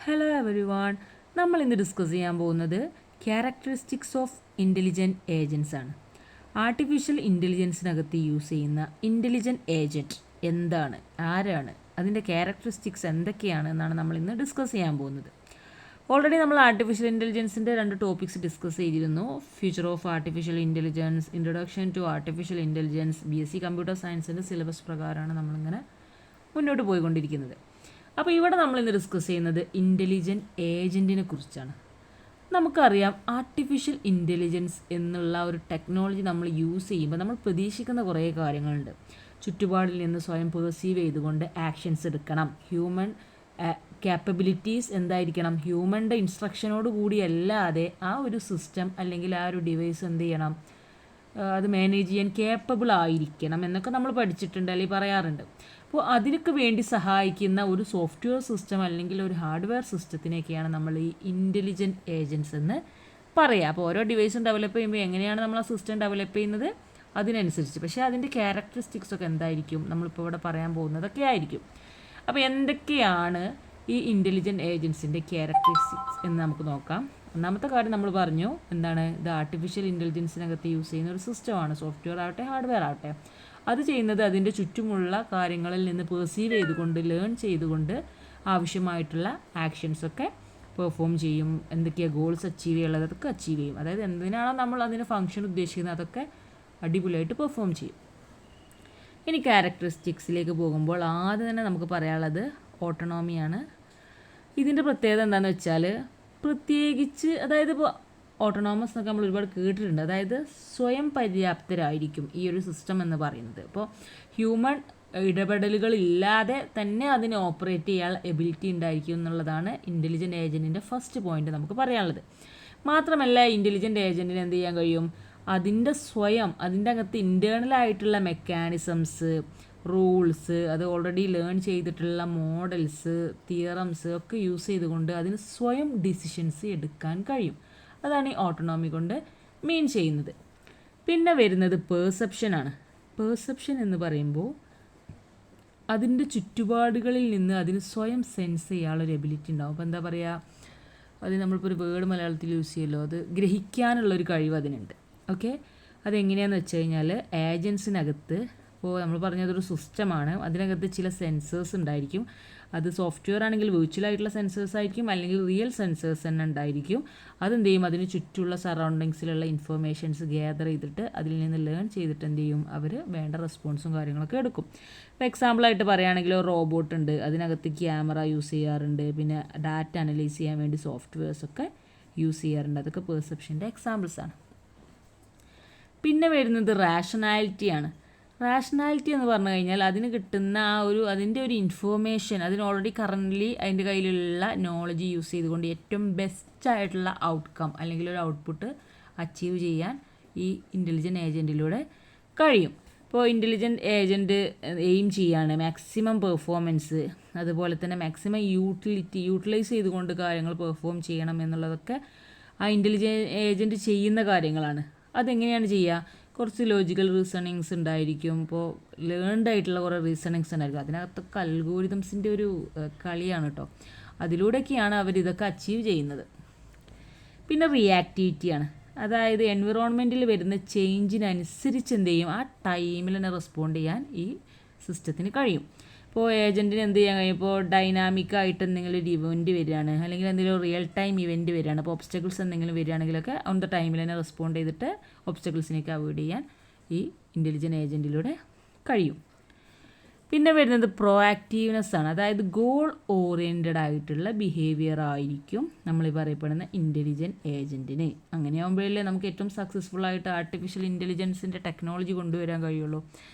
Hello every one. നമ്മൾ ഇന്ന് discuss ചെയ്യാൻ പോകുന്നത് ക്യാരക്ടറിസ്റ്റിക്സ് ഓഫ് ഇൻ്റലിജൻറ്റ് ഏജൻസ് ആണ്. ആർട്ടിഫിഷ്യൽ ഇൻ്റലിജൻസിനകത്ത് യൂസ് ചെയ്യുന്ന ഇൻ്റലിജൻറ്റ് ഏജൻറ്റ് എന്താണ്, ആരാണ്, അതിൻ്റെ ക്യാരക്ടറിസ്റ്റിക്സ് എന്തൊക്കെയാണ് എന്നാണ് നമ്മൾ ഇന്ന് ഡിസ്കസ് ചെയ്യാൻ പോകുന്നത്. ഓൾറെഡി നമ്മൾ ആർട്ടിഫിഷ്യൽ ഇൻ്റലിജൻസിൻ്റെ 2 ടോപ്പിക്സ് ഡിസ്കസ് ചെയ്തിരുന്നു. Future of artificial intelligence, introduction to artificial intelligence. BSc computer സയൻസിൻ്റെ സിലബസ് പ്രകാരമാണ് നമ്മളിങ്ങനെ മുന്നോട്ട് പോയിക്കൊണ്ടിരിക്കുന്നത്. അപ്പോൾ ഇവിടെ നമ്മൾ ഇന്ന് ഡിസ്കസ് ചെയ്യുന്നത് ഇൻ്റലിജൻറ്റ് ഏജൻറ്റിനെ കുറിച്ചാണ്. നമുക്കറിയാം, ആർട്ടിഫിഷ്യൽ ഇൻ്റലിജൻസ് എന്നുള്ള ഒരു ടെക്നോളജി നമ്മൾ യൂസ് ചെയ്യുമ്പോൾ നമ്മൾ പ്രതീക്ഷിക്കുന്ന കുറേ കാര്യങ്ങളുണ്ട്. ചുറ്റുപാടിൽ നിന്ന് സ്വയം പെർസീവ് ചെയ്തുകൊണ്ട് ആക്ഷൻസ് എടുക്കണം. ഹ്യൂമൻ ക്യാപ്പബിലിറ്റീസ് എന്തായിരിക്കണം? ഹ്യൂമൻ്റെ ഇൻസ്ട്രക്ഷനോട് കൂടി അല്ലാതെ ആ ഒരു സിസ്റ്റം അല്ലെങ്കിൽ ആ ഒരു ഡിവൈസ് എന്ത് ചെയ്യണം, അത് മാനേജ് ചെയ്യാൻ കേപ്പബിൾ ആയിരിക്കണം എന്നൊക്കെ നമ്മൾ പഠിച്ചിട്ടുണ്ട് അല്ലെങ്കിൽ പറയാറുണ്ട്. അപ്പോൾ അതിനൊക്കെ വേണ്ടി സഹായിക്കുന്ന ഒരു സോഫ്റ്റ്വെയർ സിസ്റ്റം അല്ലെങ്കിൽ ഒരു ഹാർഡ്വെയർ സിസ്റ്റത്തിനെയൊക്കെയാണ് നമ്മൾ ഈ ഇൻ്റലിജൻറ്റ് ഏജൻസ് എന്ന് പറയുക. അപ്പോൾ ഓരോ ഡിവൈസും ഡെവലപ്പ് ചെയ്യുമ്പോൾ എങ്ങനെയാണ് നമ്മൾ ആ സിസ്റ്റം ഡെവലപ്പ് ചെയ്യുന്നത് അതിനനുസരിച്ച്. പക്ഷേ അതിൻ്റെ ക്യാരക്ടറിസ്റ്റിക്സ് ഒക്കെ എന്തായിരിക്കും, നമ്മളിപ്പോൾ ഇവിടെ പറയാൻ പോകുന്നതൊക്കെ ആയിരിക്കും. അപ്പോൾ എന്തൊക്കെയാണ് ഈ ഇൻ്റലിജൻറ്റ് ഏജൻസിൻ്റെ ക്യാരക്ടറിസ്റ്റിക്സ് എന്ന് നമുക്ക് നോക്കാം. ഒന്നാമത്തെ കാര്യം നമ്മൾ പറഞ്ഞു, എന്താണ്, ഇത് ആർട്ടിഫിഷ്യൽ ഇൻ്റലിജൻസിനകത്ത് യൂസ് ചെയ്യുന്ന ഒരു സിസ്റ്റമാണ്. സോഫ്റ്റ്വെയർ ആവട്ടെ ഹാർഡ്വെയർ ആവട്ടെ, അത് ചെയ്യുന്നത് അതിൻ്റെ ചുറ്റുമുള്ള കാര്യങ്ങളിൽ നിന്ന് പെർസീവ് ചെയ്തുകൊണ്ട് ലേൺ ചെയ്തുകൊണ്ട് ആവശ്യമായിട്ടുള്ള ആക്ഷൻസൊക്കെ പെർഫോം ചെയ്യും. എന്തൊക്കെയാണ് ഗോൾസ് അച്ചീവ് ചെയ്യുള്ളത് അതൊക്കെ അച്ചീവ് ചെയ്യും. അതായത് എന്തിനാണോ നമ്മൾ അതിന് ഫംഗ്ഷൻ ഉദ്ദേശിക്കുന്നത് അതൊക്കെ അടിപൊളിയായിട്ട് പെർഫോം ചെയ്യും. ഇനി ക്യാരക്ടറിസ്റ്റിക്സിലേക്ക് പോകുമ്പോൾ ആദ്യം തന്നെ നമുക്ക് പറയാനുള്ളത് ഓട്ടോണോമിയാണ്. ഇതിൻ്റെ പ്രത്യേകത എന്താണെന്ന് വെച്ചാൽ, പ്രത്യേകിച്ച് അതായത് ഇപ്പോൾ ഓട്ടോണോമസ് എന്നൊക്കെ നമ്മൾ ഒരുപാട് കേട്ടിട്ടുണ്ട്. അതായത് സ്വയം പര്യാപ്തരായിരിക്കും ഈ ഒരു സിസ്റ്റം എന്ന് പറയുന്നത്. ഇപ്പോൾ ഹ്യൂമൻ ഇടപെടലുകളില്ലാതെ തന്നെ അതിനെ ഓപ്പറേറ്റ് ചെയ്യാൻ എബിലിറ്റി ഉണ്ടായിരിക്കും എന്നുള്ളതാണ് ഇൻ്റലിജൻറ്റ് ഏജൻറ്റിൻ്റെ ഫസ്റ്റ് പോയിന്റ് നമുക്ക് പറയാനുള്ളത്. മാത്രമല്ല, ഇൻ്റലിജൻറ്റ് ഏജൻറ്റിന് എന്ത് ചെയ്യാൻ കഴിയും, അതിൻ്റെ അതിൻ്റെ അകത്ത് ഇൻറ്റേർണലായിട്ടുള്ള മെക്കാനിസംസ്, റൂൾസ്, അത് ഓൾറെഡി ലേൺ ചെയ്തിട്ടുള്ള മോഡൽസ്, തിയറംസ് ഒക്കെ യൂസ് ചെയ്തുകൊണ്ട് അതിന് സ്വയം ഡിസിഷൻസ് എടുക്കാൻ കഴിയും. അതാണ് ഈ ഓട്ടോണോമി കൊണ്ട് മീൻ ചെയ്യുന്നത്. പിന്നെ വരുന്നത് പേഴ്സെപ്ഷനാണ്. പേഴ്സെപ്ഷൻ എന്ന് പറയുമ്പോൾ അതിൻ്റെ ചുറ്റുപാടുകളിൽ നിന്ന് അതിന് സ്വയം സെൻസ് ചെയ്യാനുള്ളൊരു എബിലിറ്റി ഉണ്ടാവും. അപ്പോൾ എന്താ പറയുക, അത് നമ്മളിപ്പോൾ ഒരു വേർഡ് മലയാളത്തിൽ യൂസ് ചെയ്യുമല്ലോ, അത് ഗ്രഹിക്കാനുള്ളൊരു കഴിവ് അതിനുണ്ട്. ഓക്കെ, അതെങ്ങനെയാണെന്ന് വെച്ച് കഴിഞ്ഞാൽ, ഏജൻസിനകത്ത് ഇപ്പോൾ നമ്മൾ പറഞ്ഞതൊരു സിസ്റ്റമാണ്, അതിനകത്ത് ചില സെൻസേഴ്സ് ഉണ്ടായിരിക്കും. അത് സോഫ്റ്റ്വെയർ ആണെങ്കിൽ വിർച്വൽ ആയിട്ടുള്ള സെൻസേഴ്സ് ആയിരിക്കും, അല്ലെങ്കിൽ റിയൽ സെൻസേഴ്സ് തന്നെ ഉണ്ടായിരിക്കും. അതെന്ത് ചെയ്യും, അതിന് ചുറ്റുമുള്ള സറൗണ്ടിങ്സിലുള്ള ഇൻഫർമേഷൻസ് ഗ്യാദർ ചെയ്തിട്ട് അതിൽ നിന്ന് ലേൺ ചെയ്തിട്ട് എന്ത് ചെയ്യും, അവർ വേണ്ട റെസ്പോൺസും കാര്യങ്ങളൊക്കെ എടുക്കും. ഇപ്പോൾ എക്സാമ്പിളായിട്ട് പറയുകയാണെങ്കിൽ ഒരു റോബോട്ട് ഉണ്ട്, അതിനകത്ത് ക്യാമറ യൂസ് ചെയ്യാറുണ്ട്, പിന്നെ ഡാറ്റ അനലൈസ് ചെയ്യാൻ വേണ്ടി സോഫ്റ്റ്വെയർസൊക്കെ യൂസ് ചെയ്യാറുണ്ട്. അതൊക്കെ പെർസെപ്ഷൻ്റെ എക്സാമ്പിൾസാണ്. പിന്നെ വരുന്നത് റാഷണാലിറ്റിയാണ്. റാഷണാലിറ്റി എന്ന് പറഞ്ഞു കഴിഞ്ഞാൽ അതിന് കിട്ടുന്ന അതിൻ്റെ ഒരു ഇൻഫോർമേഷൻ, അതിന് ഓൾറെഡി കറൻ്റ്ലി അതിൻ്റെ കയ്യിലുള്ള നോളജ് യൂസ് ചെയ്തുകൊണ്ട് ഏറ്റവും ബെസ്റ്റായിട്ടുള്ള ഔട്ട്കം അല്ലെങ്കിൽ ഒരു ഔട്ട്പുട്ട് അച്ചീവ് ചെയ്യാൻ ഈ ഇൻ്റലിജൻറ്റ് ഏജൻറ്റിലൂടെ കഴിയും. ഇപ്പോൾ ഇൻ്റലിജൻറ്റ് ഏജൻറ്റ് എയിം ചെയ്യാണ് മാക്സിമം പെർഫോമൻസ്, അതുപോലെ തന്നെ മാക്സിമം യൂട്ടിലൈസ് ചെയ്തുകൊണ്ട് കാര്യങ്ങൾ പെർഫോം ചെയ്യണം എന്നുള്ളതൊക്കെ ആ ഇൻ്റലിജൻറ്റ് ഏജൻറ്റ് ചെയ്യുന്ന കാര്യങ്ങളാണ്. അതെങ്ങനെയാണ് ചെയ്യുക, കുറച്ച് ലോജിക്കൽ റീസണിങ്സ് ഉണ്ടായിരിക്കും. ഇപ്പോൾ ലേൺഡ് ആയിട്ടുള്ള കുറേ റീസണിങ്സ് ഉണ്ടായിരിക്കും. അതിനകത്തൊക്കെ അൽഗോരിതംസിൻ്റെ ഒരു കളിയാണ് കേട്ടോ. അതിലൂടെയൊക്കെയാണ് അവരിതൊക്കെ അച്ചീവ് ചെയ്യുന്നത്. പിന്നെ റിയാക്ടിവിറ്റിയാണ്. അതായത് എൻവിറോൺമെൻറ്റിൽ വരുന്ന ചേഞ്ചിനനുസരിച്ച് എന്ത് ചെയ്യും, ആ ടൈമിൽ തന്നെ റെസ്പോണ്ട് ചെയ്യാൻ ഈ സിസ്റ്റത്തിന് കഴിയും. ഇപ്പോൾ ഏജൻറ്റിന് എന്ത് ചെയ്യാൻ കഴിയും, ഇപ്പോൾ ഡൈനാമിക്കായിട്ട് എന്തെങ്കിലും ഒരു ഇവൻറ്റ് വരികയാണ്, അല്ലെങ്കിൽ എന്തെങ്കിലും റിയൽ ടൈം ഇവൻറ്റ് വരികയാണ്, അപ്പോൾ ഒബ്സ്റ്റക്കിൾസ് എന്തെങ്കിലും വരികയാണെങ്കിലൊക്കെ ഓൺ ദ ടൈമിൽ തന്നെ റെസ്പോണ്ട് ചെയ്തിട്ട് ഒബ്സ്റ്റക്കിൾസിനൊക്കെ അവോയ്ഡ് ചെയ്യാൻ ഈ ഇൻ്റലിജൻറ്റ് ഏജൻറ്റിലൂടെ കഴിയും. പിന്നെ വരുന്നത് പ്രൊആക്റ്റീവ്നെസ് ആണ്. അതായത് ഗോൾ ഓറിയൻറ്റഡ് ആയിട്ടുള്ള ബിഹേവിയർ ആയിരിക്കും നമ്മൾ ഈ പറയപ്പെടുന്ന ഇൻ്റലിജൻറ്റ് ഏജൻറ്റിന്. അങ്ങനെയാകുമ്പോഴല്ലേ നമുക്ക് ഏറ്റവും സക്സസ്ഫുൾ ആയിട്ട് ആർട്ടിഫിഷ്യൽ ഇൻ്റലിജൻസിൻ്റെ ടെക്നോളജി കൊണ്ടുവരാൻ കഴിയുള്ളൂ.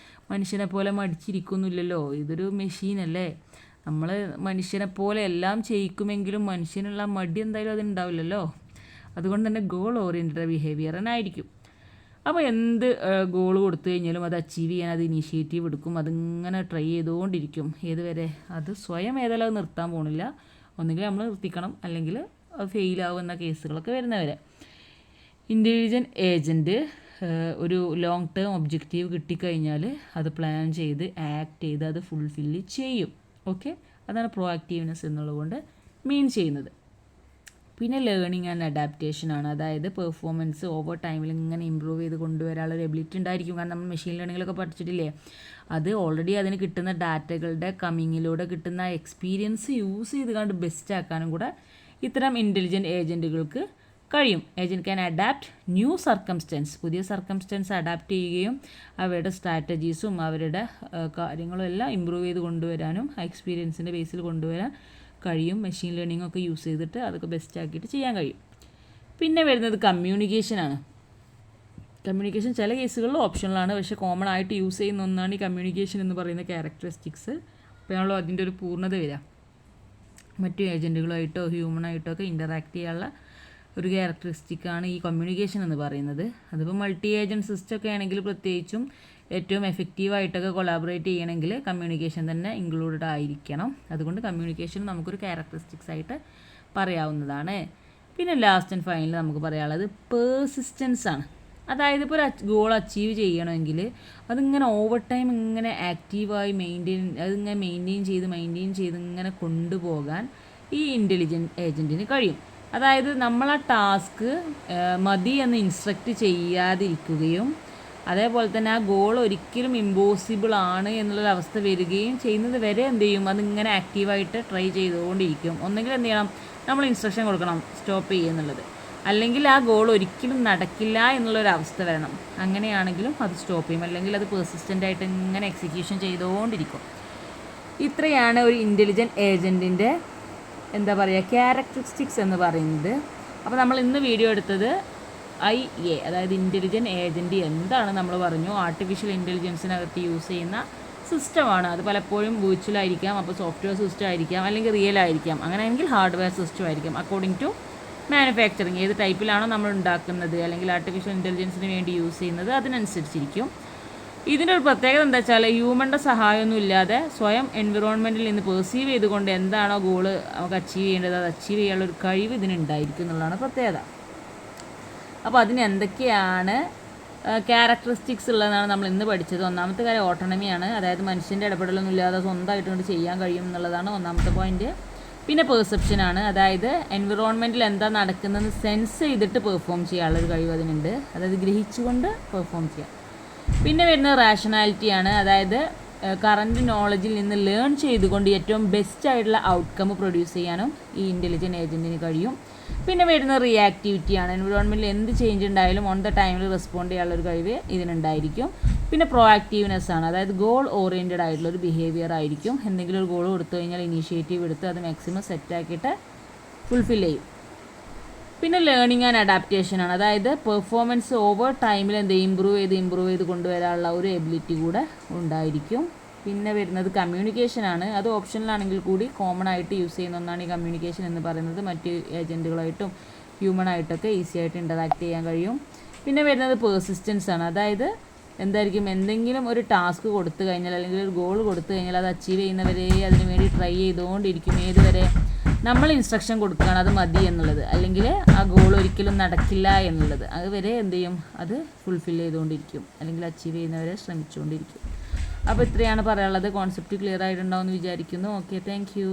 മനുഷ്യനെ പോലെ മടിച്ചിരിക്കുന്നില്ലല്ലോ, ഇതൊരു മെഷീനല്ലേ. നമ്മൾ മനുഷ്യനെ പോലെ എല്ലാം ചെയ്യിക്കുമെങ്കിലും മനുഷ്യനുള്ള മടി എന്തായാലും അതുണ്ടാവില്ലല്ലോ. അതുകൊണ്ട് തന്നെ ഗോൾ ഓറിയൻറ്റഡ് ബിഹേവിയർ തന്നെ ആയിരിക്കും. അപ്പോൾ എന്ത് ഗോൾ കൊടുത്തു കഴിഞ്ഞാലും അത് അച്ചീവ് ചെയ്യാൻ അത് ഇനീഷ്യേറ്റീവ് എടുക്കും, അതിങ്ങനെ ട്രൈ ചെയ്തുകൊണ്ടിരിക്കും. ഏതുവരെ, അത് സ്വയം ഏതായാലും അത് നിർത്താൻ പോകണില്ല. ഒന്നുകിൽ നമ്മൾ നിർത്തിക്കണം, അല്ലെങ്കിൽ അത് ഫെയിലാവുന്ന കേസുകളൊക്കെ വരുന്നവരെ. ഇൻ്റലിജൻറ്റ് ഏജൻറ്റ് ഒരു ലോങ് ടേം ഒബ്ജക്റ്റീവ് കിട്ടിക്കഴിഞ്ഞാൽ അത് പ്ലാൻ ചെയ്ത് ആക്ട് ചെയ്ത് അത് ഫുൾഫില്ല് ചെയ്യും. ഓക്കെ, അതാണ് പ്രൊആക്റ്റീവ്നെസ് എന്നുള്ളതുകൊണ്ട് മീൻ ചെയ്യുന്നത്. പിന്നെ ലേണിംഗ് ആൻഡ് അഡാപ്റ്റേഷൻ ആണ്. അതായത് പെർഫോമൻസ് ഓവർ ടൈമിൽ ഇങ്ങനെ ഇമ്പ്രൂവ് ചെയ്ത് കൊണ്ടുവരാനുള്ള ഒരു എബിലിറ്റി ഉണ്ടായിരിക്കും. കാരണം നമ്മൾ മെഷീൻ ലേണിങ്ങിലൊക്കെ പഠിച്ചിട്ടില്ലേ, അത് ഓൾറെഡി അതിന് കിട്ടുന്ന ഡാറ്റകളുടെ കമ്മിങ്ങിലൂടെ കിട്ടുന്ന എക്സ്പീരിയൻസ് യൂസ് ചെയ്ത് കണ്ട് ബെസ്റ്റ് ആക്കാനും കൂടെ ഇത്തരം ഇൻ്റലിജൻറ്റ് ഏജൻറ്റുകൾക്ക് കഴിയും. Agent can adapt new circumstances, പുതിയ സർക്കംസ്റ്റൻസ് അഡാപ്റ്റ് ചെയ്യുകയും അവരുടെ സ്ട്രാറ്റജീസും അവരുടെ കാര്യങ്ങളും എല്ലാം ഇമ്പ്രൂവ് ചെയ്ത് കൊണ്ടുവരാനും എക്സ്പീരിയൻസിൻ്റെ ബേസിൽ കൊണ്ടുവരാൻ കഴിയും. മെഷീൻ ലേണിംഗ് ഒക്കെ യൂസ് ചെയ്തിട്ട് അതൊക്കെ ബെസ്റ്റ് ആക്കിയിട്ട് ചെയ്യാൻ കഴിയും. പിന്നെ വരുന്നത് കമ്മ്യൂണിക്കേഷനാണ്. കമ്മ്യൂണിക്കേഷൻ ചില കേസുകളിൽ ഓപ്ഷണലാണ്, പക്ഷേ കോമൺ ആയിട്ട് യൂസ് ചെയ്യുന്ന ഒന്നാണ് ഈ കമ്മ്യൂണിക്കേഷൻ എന്ന് പറയുന്ന ക്യാരക്ടറിസ്റ്റിക്സ്. അപ്പോഴാണല്ലോ അതിൻ്റെ ഒരു പൂർണ്ണത വരിക. മറ്റു ഏജൻറ്റുകളുമായിട്ടോ ഹ്യൂമണായിട്ടോ ഒക്കെ ഇൻ്ററാക്ട് ചെയ്യാനുള്ള ഒരു ക്യാരക്ടറിസ്റ്റിക്കാണ് ഈ കമ്മ്യൂണിക്കേഷൻ എന്ന് പറയുന്നത്. അതിപ്പോൾ മൾട്ടി ഏജൻറ്റ് സിസ്റ്റം ഒക്കെ ആണെങ്കിൽ പ്രത്യേകിച്ചും ഏറ്റവും എഫക്റ്റീവായിട്ടൊക്കെ കൊളാബറേറ്റ് ചെയ്യണമെങ്കിൽ കമ്മ്യൂണിക്കേഷൻ തന്നെ ഇൻക്ലൂഡഡ് ആയിരിക്കണം. അതുകൊണ്ട് കമ്മ്യൂണിക്കേഷൻ നമുക്കൊരു ക്യാരക്ടറിസ്റ്റിക്സ് ആയിട്ട് പറയാവുന്നതാണ്. പിന്നെ ലാസ്റ്റ് ആൻഡ് ഫൈനൽ നമുക്ക് പറയാനുള്ളത് പേഴ്സിസ്റ്റൻസ് ആണ്. അതായത് ഇപ്പോൾ ഒരു ഗോൾ അച്ചീവ് ചെയ്യണമെങ്കിൽ അതിങ്ങനെ ഓവർ ടൈം ഇങ്ങനെ ആക്റ്റീവായി അതിങ്ങനെ മെയിൻറ്റെയിൻ ചെയ്ത് ഇങ്ങനെ കൊണ്ടുപോകാൻ ഈ ഇൻ്റലിജൻറ്റ് ഏജൻറ്റിന് കഴിയും. അതായത് നമ്മൾ ആ ടാസ്ക് മതി എന്ന് ഇൻസ്ട്രക്റ്റ് ചെയ്യാതിരിക്കുകയും അതേപോലെ തന്നെ ആ ഗോൾ ഒരിക്കലും ഇമ്പോസിബിൾ ആണ് എന്നുള്ളൊരവസ്ഥ വരികയും ചെയ്യുന്നത് വരെ എന്ത് ചെയ്യും, അതിങ്ങനെ ആക്റ്റീവായിട്ട് ട്രൈ ചെയ്തുകൊണ്ടിരിക്കും. ഒന്നെങ്കിൽ എന്ത് ചെയ്യണം, നമ്മൾ ഇൻസ്ട്രക്ഷൻ കൊടുക്കണം സ്റ്റോപ്പ് ചെയ്യുന്നുള്ളത്, അല്ലെങ്കിൽ ആ ഗോൾ ഒരിക്കലും നടക്കില്ല എന്നുള്ളൊരവസ്ഥ വരണം. അങ്ങനെയാണെങ്കിലും അത് സ്റ്റോപ്പ് ചെയ്യും, അല്ലെങ്കിൽ അത് പെർസിസ്റ്റൻ്റായിട്ട് ഇങ്ങനെ എക്സിക്യൂഷൻ ചെയ്തുകൊണ്ടിരിക്കും. ഇത്രയാണ് ഒരു ഇൻ്റലിജൻറ്റ് ഏജൻറ്റിൻ്റെ എന്താ പറയുക ക്യാരക്ടറിസ്റ്റിക്സ് എന്ന് പറയുന്നത്. അപ്പോൾ നമ്മൾ ഇന്ന് വീഡിയോ എടുത്തത് IA, അതായത് ഇൻ്റലിജൻറ്റ് ഏജൻറ്റ് എന്താണ് നമ്മൾ പറഞ്ഞു. ആർട്ടിഫിഷ്യൽ ഇൻ്റലിജൻസിനകത്ത് യൂസ് ചെയ്യുന്ന സിസ്റ്റമാണ്. അത് പലപ്പോഴും വിർച്വൽ ആയിരിക്കാം, അപ്പോൾ സോഫ്റ്റ്വെയർ സിസ്റ്റം ആയിരിക്കാം, അല്ലെങ്കിൽ റിയൽ ആയിരിക്കാം, അങ്ങനെയെങ്കിൽ ഹാർഡ്വെയർ സിസ്റ്റം ആയിരിക്കും. അക്കോർഡിംഗ് ടു മാനുഫാക്ചറിങ് ഏത് ടൈപ്പിലാണോ നമ്മൾ ഉണ്ടാക്കുന്നത് അല്ലെങ്കിൽ ആർട്ടിഫിഷ്യൽ ഇൻ്റലിജൻസിന് വേണ്ടി യൂസ് ചെയ്യുന്നത് അതിനനുസരിച്ചിരിക്കും. ഇതിൻ്റെ ഒരു പ്രത്യേകത എന്താ വെച്ചാൽ ഹ്യൂമൻ്റെ സഹായമൊന്നും ഇല്ലാതെ സ്വയം എൻവിറോൺമെൻറ്റിൽ നിന്ന് പെർസീവ് ചെയ്തുകൊണ്ട് എന്താണോ ഗോള് നമുക്ക് അച്ചീവ് ചെയ്യേണ്ടത് അത് അച്ചീവ് ചെയ്യാനുള്ള ഒരു കഴിവ് ഇതിനുണ്ടായിരിക്കും എന്നുള്ളതാണ് പ്രത്യേകത. അപ്പോൾ അതിന് എന്തൊക്കെയാണ് ക്യാരക്ടറിസ്റ്റിക്സ് ഉള്ളതാണ് നമ്മൾ ഇന്ന് പഠിച്ചത്. ഒന്നാമത്തെ കാര്യം ഓട്ടോണമിയാണ്, അതായത് മനുഷ്യൻ്റെ ഇടപെടലൊന്നും ഇല്ലാതെ സ്വന്തമായിട്ട് കൊണ്ട് ചെയ്യാൻ കഴിയും എന്നുള്ളതാണ് ഒന്നാമത്തെ പോയിൻറ്റ്. പിന്നെ പെർസെപ്ഷനാണ്, അതായത് എൻവിറോൺമെൻറ്റിൽ എന്താ നടക്കുന്നതെന്ന് സെൻസ് ചെയ്തിട്ട് പെർഫോം ചെയ്യാനുള്ളൊരു കഴിവ് അതിനുണ്ട്, അതായത് ഗ്രഹിച്ചുകൊണ്ട് പെർഫോം ചെയ്യാം. പിന്നെ വരുന്നത് റാഷണാലിറ്റിയാണ്, അതായത് കറൻറ്റ് നോളജിൽ നിന്ന് ലേൺ ചെയ്തുകൊണ്ട് ഏറ്റവും ബെസ്റ്റ് ആയിട്ടുള്ള ഔട്ട്കം പ്രൊഡ്യൂസ് ചെയ്യാനും ഈ ഇൻ്റലിജൻറ്റ് ഏജൻറ്റിന് കഴിയും. പിന്നെ വരുന്നത് റിയാക്ടിവിറ്റിയാണ്, എൻവിറോൺമെൻറ്റിൽ എന്ത് ചേഞ്ച് ഉണ്ടായാലും ഓൺ ദ ടൈമിൽ റെസ്പോണ്ട് ചെയ്യാനുള്ളൊരു കഴിവ് ഇതിനുണ്ടായിരിക്കും. പിന്നെ പ്രോആക്റ്റീവ്നെസ് ആണ്, അതായത് ഗോൾ ഓറിയൻറ്റഡ് ആയിട്ടുള്ളൊരു ബിഹേവിയർ ആയിരിക്കും. എന്തെങ്കിലും ഒരു ഗോൾ കൊടുത്തു കഴിഞ്ഞാൽ ഇനീഷ്യേറ്റീവ് എടുത്ത് അത് മാക്സിമം സെറ്റാക്കിയിട്ട് ഫുൾഫിൽ ചെയ്യും. പിന്നെ ലേണിംഗ് ആൻഡ് അഡാപ്റ്റേഷൻ ആണ്, അതായത് പെർഫോമൻസ് ഓവർ ടൈമിൽ ഇമ്പ്രൂവ് ചെയ്ത് കൊണ്ടുവരാനുള്ള ഒരു എബിലിറ്റി കൂടെ ഉണ്ടായിരിക്കും. പിന്നെ വരുന്നത് കമ്മ്യൂണിക്കേഷനാണ്, അത് ഓപ്ഷനിലാണെങ്കിൽ കൂടി കോമൺ ആയിട്ട് യൂസ് ചെയ്യുന്ന ഒന്നാണ് ഈ കമ്മ്യൂണിക്കേഷൻ എന്ന് പറയുന്നത്. മറ്റ് ഏജൻറ്റുകളായിട്ടും ഹ്യൂമണായിട്ടൊക്കെ ഈസി ആയിട്ട് ഇൻ്ററാക്ട് ചെയ്യാൻ കഴിയും. പിന്നെ വരുന്നത് പെർസിസ്റ്റൻസ് ആണ്, അതായത് എന്തായിരിക്കും, എന്തെങ്കിലും ഒരു ടാസ്ക് കൊടുത്തു കഴിഞ്ഞാൽ അല്ലെങ്കിൽ ഒരു ഗോൾ കൊടുത്തു കഴിഞ്ഞാൽ അത് അച്ചീവ് ചെയ്യുന്നവരെ അതിന് വേണ്ടി ട്രൈ ചെയ്തുകൊണ്ടിരിക്കും. ഏതുവരെ നമ്മൾ ഇൻസ്ട്രക്ഷൻ കൊടുക്കുകയാണ് അത് മതി എന്നുള്ളത്, അല്ലെങ്കിൽ ആ ഗോൾ ഒരിക്കലും നടക്കില്ല എന്നുള്ളത്, അതുവരെ എന്ത് ചെയ്യും, അത് ഫുൾഫിൽ ചെയ്തുകൊണ്ടിരിക്കും അല്ലെങ്കിൽ അച്ചീവ് ചെയ്യുന്നവരെ ശ്രമിച്ചുകൊണ്ടിരിക്കും. അപ്പോൾ ഇത്രയാണ് പറയാനുള്ളത്. കോൺസെപ്റ്റ് ക്ലിയർ ആയിട്ടുണ്ടാവുമെന്ന് വിചാരിക്കുന്നു. Okay, thank you.